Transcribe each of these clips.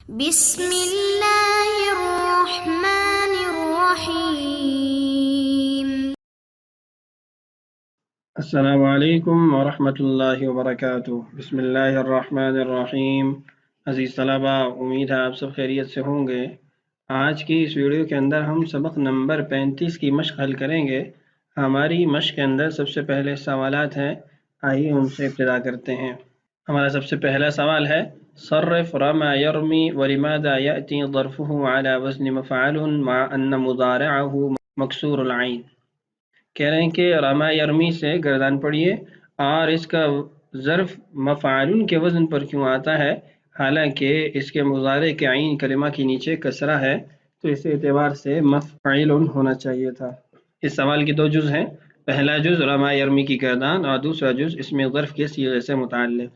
بسم اللہ الرحمن الرحیم۔ السلام علیکم ورحمۃ اللہ وبرکاتہ۔ بسم اللہ الرحمن الرحیم۔ عزیز طلبہ، امید ہے آپ سب خیریت سے ہوں گے۔ آج کی اس ویڈیو کے اندر ہم سبق نمبر 35 کی مشق حل کریں گے۔ ہماری مشق کے اندر سب سے پہلے سوالات ہیں، آئیے ان سے ابتدا کرتے ہیں۔ ہمارا سب سے پہلا سوال ہے صرف رمى يرمي ولماذا يأتي ظرفه على وزن مفعول مع أن مضارعه مكسور العين۔ کہہ رہے ہیں کہ رمى يرمي سے گردان پڑھیے اور اس کا ظرف مفعول کے وزن پر کیوں آتا ہے، حالانکہ اس کے مضارع کے عین کلمہ کے نیچے کسرہ ہے، تو اس اعتبار سے مفعول ہونا چاہیے تھا۔ اس سوال کے دو جز ہیں، پہلا جز رمى يرمي کی گردان اور دوسرا جز اس میں ظرف کے صیغے سے متعلق۔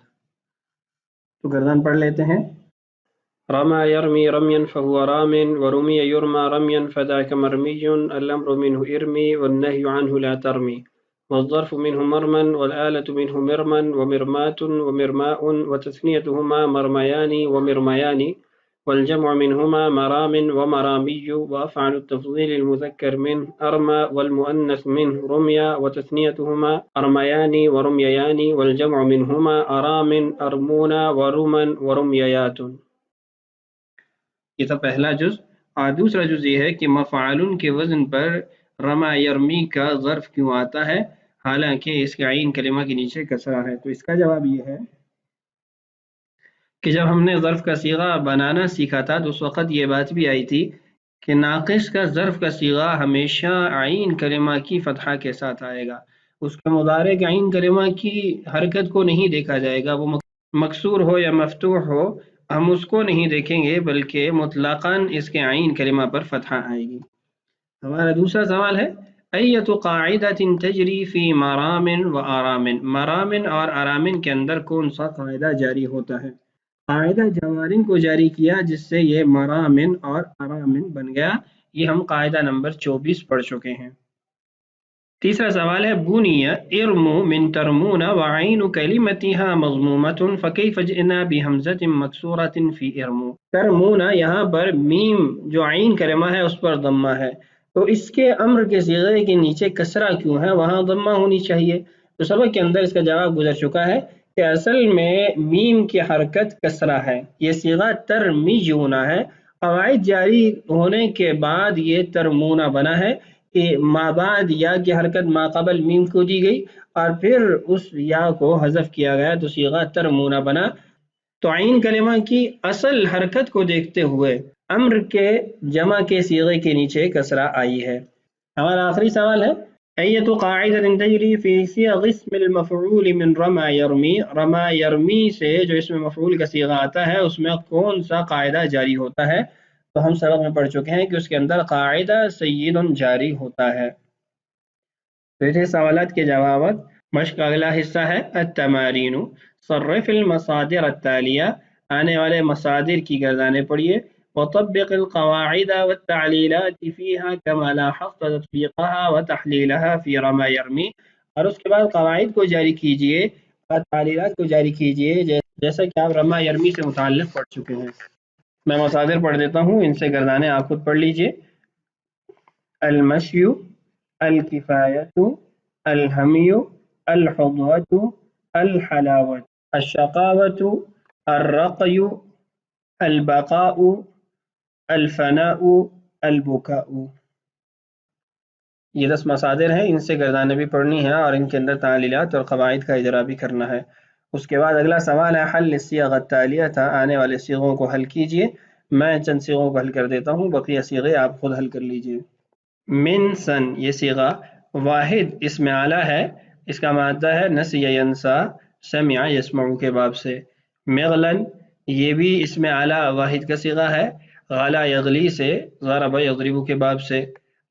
تو گردان پڑھ لیتے ہیں۔ رمى يرمي رميا فهو رام، ورمي يرمى رميا فذاك مرمي، الأمر منه ارمي والنهي عنه لا ترمي، والظرف منه مرما والآلة منه مرما ومرمات ومرماء، وتثنيتهما مرميان ومرميان، والجمع منهما مرام ومرامي، وأفعل التفضيل المذكر منه أرمى والمؤنث منه رميا، وتثنيتهما أرميان ورميان، والجمع منهما أرام أرمونا ورما ورميات۔ یہ تھا پہلا جز، اور دوسرا جز یہ ہے کہ مفعول کے وزن پر رمى يرمي کا ظرف کیوں آتا ہے، حالانکہ اس کے عین کلمہ کے نیچے کسرہ ہے۔ تو اس کا جواب یہ ہے کہ جب ہم نے ظرف کا صیغہ بنانا سیکھا تھا تو اس وقت یہ بات بھی آئی تھی کہ ناقص کا ظرف کا صیغہ ہمیشہ عین کلمہ کی فتحہ کے ساتھ آئے گا، اس کے مضارع کے عین کلمہ کی حرکت کو نہیں دیکھا جائے گا، وہ مکسور ہو یا مفتوح ہو ہم اس کو نہیں دیکھیں گے، بلکہ مطلقاً اس کے عین کلمہ پر فتحہ آئے گی۔ ہمارا دوسرا سوال ہے ایت قاعدۃ تجری فی مرام و آرام۔ مرام اور آرام کے اندر کون سا قاعدہ جاری ہوتا ہے؟ قاعدہ جوارن کو جاری کیا جس سے یہ مرام اور آرام بن گیا، یہ ہم قاعدہ نمبر 24 پڑھ چکے ہیں۔ تیسرا سوال ہے بنی ارم من ترمون وعین کلمتها مضمومۃ فکیف جئنا بحمزۃ مکسورۃ فی ارم۔ ترمون یہاں پر میم جو عین کلمہ ہے اس پر ضمہ ہے، تو اس کے امر کے صیغے کے نیچے کسرہ کیوں ہے، وہاں ضمہ ہونی چاہیے۔ تو سبق کے اندر اس کا جواب گزر چکا ہے کہ اصل میں میم کی حرکت کسرہ ہے، یہ صیغہ ترمیجونا ہے، قواعد جاری ہونے کے بعد یہ ترمونہ بنا ہے کہ ما بعد یا کی حرکت ما قبل میم کو دی گئی اور پھر اس یا کو حذف کیا گیا تو صیغہ ترمونہ بنا۔ تو عین کلمہ کی اصل حرکت کو دیکھتے ہوئے امر کے جمع کے صیغے کے نیچے کسرہ آئی ہے۔ ہمارا آخری سوال ہے ایت قاعدۃ تجری فی صیغ اسم المفعول من رمى يرمي۔ رمى يرمي سے جو اسم مفعول کا صیغہ آتا ہے اس میں کون سا قاعدہ جاری ہوتا ہے؟ تو ہم سبق میں پڑھ چکے ہیں کہ اس کے اندر قاعدہ سید جاری ہوتا ہے۔ تو یہ سوالات کے جوابات۔ مشق کا اگلا حصہ ہے التمارین۔ صرف المصادر التالیہ، آنے والے مصادر کی گردانیں پڑھیے، وطبق القواعد والتعلیلات فیہا کما لاحظت تطبیقها وتحلیلها فی رمى يرمي، اور اس کے بعد قواعد کو جاری کیجئے اور تعلیلات کو جاری کیجئے جیسا کہ آپ رمى يرمي سے متعلق پڑھ چکے ہیں۔ میں مصادر پڑھ دیتا ہوں، ان سے گردانیں آپ خود پڑھ لیجئے۔ المشی، الکفایۃ، الحمی، الحظوۃ، الحلاوۃ، الشقاوۃ، الرقی، البقاء، الفناء، البکاء۔ یہ 10 مصادر ہیں، ان سے گردانیں بھی پڑھنی ہیں اور ان کے اندر تعلیلات اور قواعد کا اجرا بھی کرنا ہے۔ اس کے بعد اگلا سوال ہے حل الصیغ التالیہ، آنے والے صیغوں کو حل کیجئے۔ میں چند صیغوں کو حل کر دیتا ہوں، بقیہ صیغے آپ خود حل کر لیجئے۔ من سن، یہ صیغہ واحد اسم اعلیٰ ہے، اس کا مادہ ہے نسی ینسا، سمع یسمع کے باب سے۔ مغلن، یہ بھی اسم اعلیٰ واحد کا صیغہ ہے، غلا یغلی سے، ضرب یضرب کے باب سے۔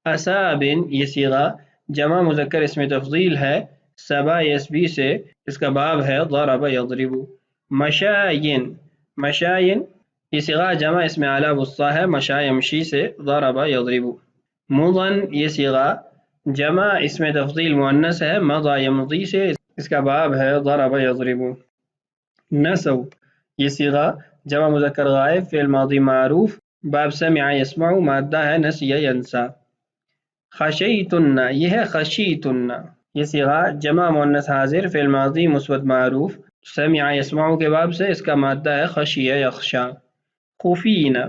اسابن، یہ صیغہ جمع مذکر اسم تفضیل ہے، سبا یسبی سے، اس کا باب ہے ضرب یضرب۔ مشاین، مشاین یہ صیغہ جمع اسم اعلیٰ وسطیٰ ہے، مشا یمشی سے، ضرب یضرب۔ مضن، یہ صیغہ جمع اسم تفضیل مؤنث ہے، مضى یمضی سے، اس کا باب ہے ضرب یضرب۔ نسو، یہ صیغہ جمع مذکر غائب فعل ماضی معروف باب سمع یسمع مادہ ہے نسی ینسا. خشیتن یہ ہے خشیتن، یہ صیغہ جمع مؤنث حاضر فعل ماضی مثبت معروف سمع یسمع کے باب سے، اس کا مادہ ہے خشیہ یخشا. خفینا،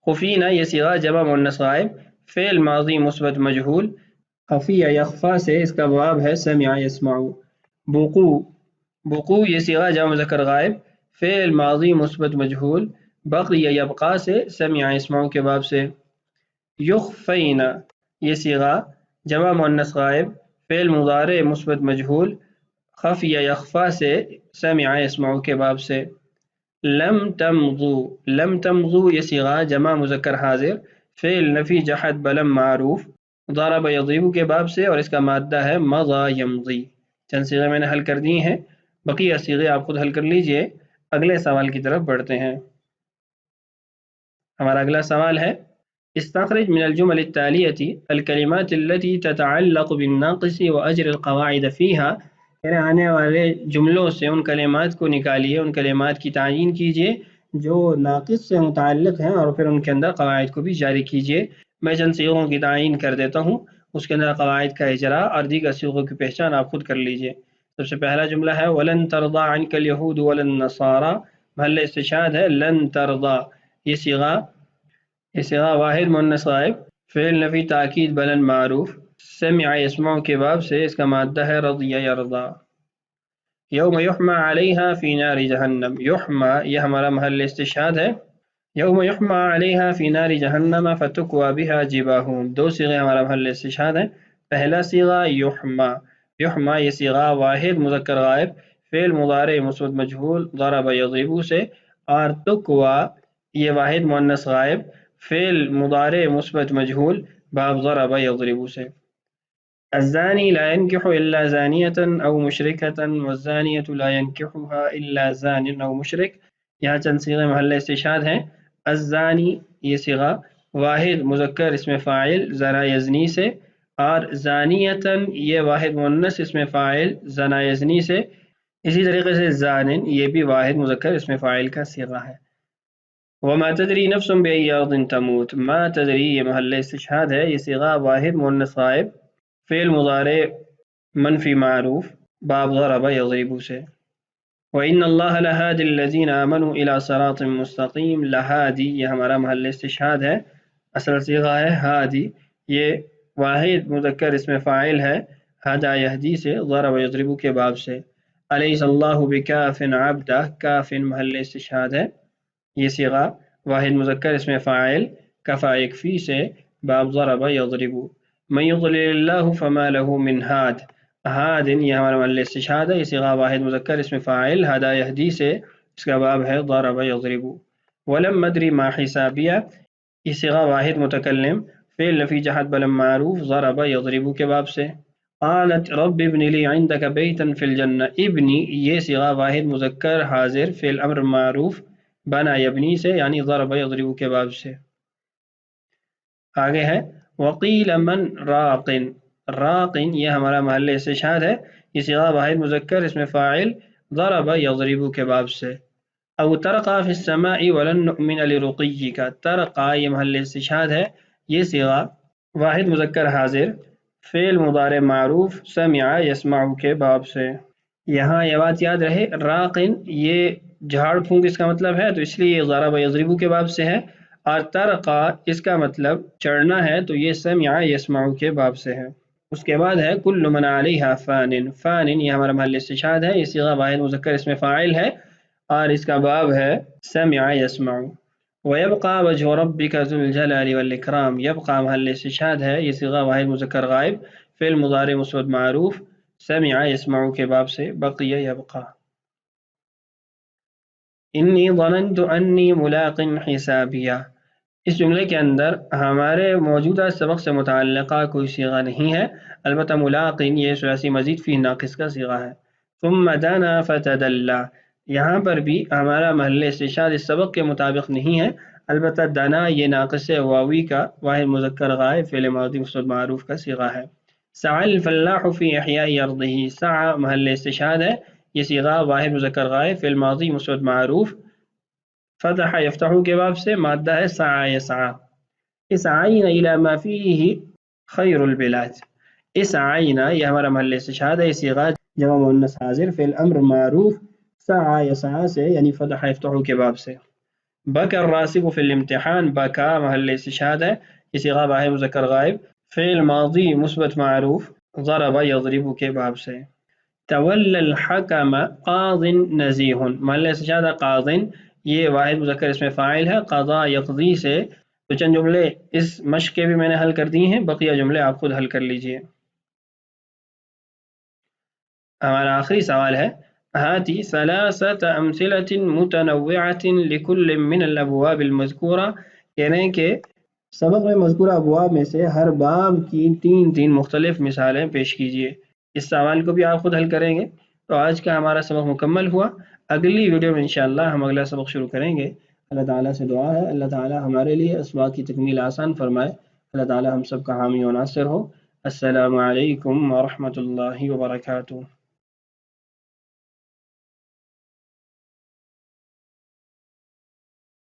خفینا یہ صیغہ جمع مؤنث غائب فعل ماضی مثبت مجہول خفیہ یخفا سے، اس کا باب ہے سمع یسمع. بقو، بقو یہ صیغہ جمع مذکر غائب فعل ماضی مثبت مجہول بقی یبقا سے، سمع یسمع کے باب سے. یخفینا یہ صیغہ جمع مؤنث غائب فعل مضارع مثبت مجہول خفیہ یخفا سے، سمع یسمع کے باب سے. لم تمضو، لم تمضو یہ صیغہ جمع مذکر حاضر فعل نفی جحد بلم معروف ضرب یضرب کے باب سے، اور اس کا مادہ ہے مضى یمضی. چند صیغے میں نے حل کر دی ہیں، بقیہ صیغے آپ خود حل کر لیجئے. اگلے سوال کی طرف بڑھتے ہیں. ہمارا اگلا سوال ہے استخرج من الجمل التالية الكلمات التي تتعلق بالناقص وأجر القواعد فيها، یعنی آنے والے جملوں سے ان کلمات کو نکالیے، ان کلمات کی تعیین کیجئے جو ناقص سے متعلق ہیں، اور پھر ان کے اندر قواعد کو بھی جاری کیجئے. میں چند صیغوں کی تعیین کر دیتا ہوں، اس کے اندر قواعد کا اجراء اور دیگر صیغوں کی پہچان آپ خود کر لیجئے. سب سے پہلا جملہ ہے وَلَن تَرْضَى عَنْكَ الْيَهُودُ وَلَا النَّصَارَى، محل استشہاد ہے لن ترضى. یہ صیغہ واحد مؤنث غائب فعل نفی تاکید بلند معروف سمع یسمع کے باب سے، اس کا مادہ ہے رضی یرضا. یوم یحمى علیہا فی نار جہنم، یحمى یہ ہمارا محل استشہاد ہے. یوم یحمى علیہا فی نار جہنم فتکوی بہا جباہہم، دو صیغے ہمارا محل استشہاد ہے. پہلا صیغہ یحمى، یحمى یہ صیغہ واحد مذکر غائب فعل مضارع مثبت مجہول ضرب یضرب سے، اور تکوی یہ واحد مؤنث غائب فعل مضارع مثبت مجہول باب ضرب یضرب سے. الزانی لا ينكح الا زانیة او مشرکة والزانیة لا ينكحها الا زان او مشرک. یہاں چند صیغے محل استشہاد ہیں. الزانی یہ صیغہ واحد مذکر اسم فاعل زنا یزنی سے، اور زانیة یہ واحد مؤنث اسم فاعل زنا یزنی سے. اسی طریقے سے زانن یہ بھی واحد مذکر اسم فاعل کا صیغہ ہے. وما تدری نفس بأي أرض تموت، ما تدری یہ محل استشہاد ہے، یہ صیغہ واحد مؤنث غائب فعل مضارع منفی معروف باب ضرب یضرب سے. وإن الله لهادي الذين آمنوا إلى صراط مستقيم، لہادی یہ ہمارا محل استشہاد ہے، اصل صیغہ ہے ہادی، یہ واحد مذکر اسم فاعل ہے ہدا یہدی سے ضرب یضرب کے باب سے. الیس اللہ بکاف عبدہ، کاف محل استشہاد ہے، یہ صیغہ واحد مذکر اسم فاعل کفا یکفی سے باب ضرب یضرب. من یضلل اللہ فما له من ہاد، ہاد یہ ہمارا محل استشہاد ہے، یہ صیغہ واحد مذکر اسم فاعل ہدا یہدی سے، اس کا باب ہے ضرب یضرب. ولم ادری ما حسابیہ یہ صیغہ واحد متکلم فعل نفی جہد بلم معروف ضرب یضرب کے باب سے. قالت رب ابن لی عندک بیتا فی الجنہ، ابنی یہ صیغہ واحد مذکر حاضر فعل امر معروف بنا یبنی سے، یعنی ضرب یضرب کے باب سے. آگے ہے وقیل من راقن، راقن یہ ہمارا محل استشہاد ہے، یہ صیغہ واحد مذکر اسم فاعل ضرب یضرب کے باب سے. او ترقى فی السماء ولن نؤمن لرقیک، ترقى یہ محل استشہاد ہے، یہ صیغہ واحد مذکر حاضر فعل مضارع معروف سمع یسمع کے باب سے. یہاں یہ بات یاد رہے راقن یہ جھاڑ پھونک اس کا مطلب ہے، تو اس لیے یہ ضرب یضرب کے باب سے ہے، اور ترقا اس کا مطلب چڑھنا ہے، تو یہ سمع یسمع کے باب سے ہے. اس کے بعد ہے کل من علیہا فان، فان یہ ہمارا محل استشہاد ہے، یہ صیغہ واحد مذکر اسم فاعل ہے، اور اس کا باب ہے سمع یسمع. ويبقى وجه ربك ذو الجلال والإكرام، يبقى محل استشہاد ہے، یہ صیغہ واحد مذکر غائب فعل مضارع مثبت معروف سمع یسمع کے باب سے بقی یبقى. انی ظننت انی ملاق حسابیہ، اس جملے کے اندر ہمارے موجودہ سبق سے متعلقہ کوئی صیغہ نہیں ہے، البتہ ملاقن یہ ثلاثی مزید فی ناقص کا صیغہ ہے. ثم دنا فتدلی، یہاں پر بھی ہمارا محل استشہاد اس سبق کے مطابق نہیں ہے، البتہ دنا یہ ناقص واوی کا واحد مذکر غائب فعل ماضی مثبت معروف کا صیغہ ہے. سعى الفلاح فی احیاء ارضہ، سعى محل استشہاد ہے، یہ صیغہ واحد مذکر غائب فعل ماضی مثبت معروف فتح یفتح کے باب سے مادہ ہے سعى يسعى. اسعینا الی ما فیہ خیر البلاد. اسعینا یہ ہمارا محل استشہاد ہے. صیغہ جمع مؤنث حاضر فعل امر معروف سعى يسعى سے یعنی فتح یفتح کے باب سے. بکا الراسب فی الامتحان. بکا محل استشہاد ہے. یہ صیغہ باہر مذکر غائب فعل ماضی مثبت معروف ضرب یضرب کے باب سے. تولی الحکم قاض نزیہ. محل استشہاد قاض یہ واحد مذکر اس میں فاعل ہے. قضا یقضی سے. تو چند جملے اس مشق کے بھی میں نے حل کر دی ہیں، بقیہ جملے آپ خود حل کر لیجئے. ہمارا آخری سوال ہے هاتی ثلاثة أمثلة متنوعة لكل من الأبواب المذكورة. کہہ رہے ہیں کہ سبق میں مذکورہ ابواب میں سے ہر باب کی تین مختلف مثالیں پیش کیجیے. اس سوال کو بھی آپ خود حل کریں گے. تو آج کا ہمارا سبق مکمل ہوا. اگلی ویڈیو میں انشاءاللہ ہم اگلا سبق شروع کریں گے. اللہ تعالیٰ سے دعا ہے اللہ تعالیٰ ہمارے لیے اسباق کی تکمیل آسان فرمائے. اللہ تعالیٰ ہم سب کا حامی و ناصر ہو. السلام علیکم ورحمۃ اللہ وبرکاتہ.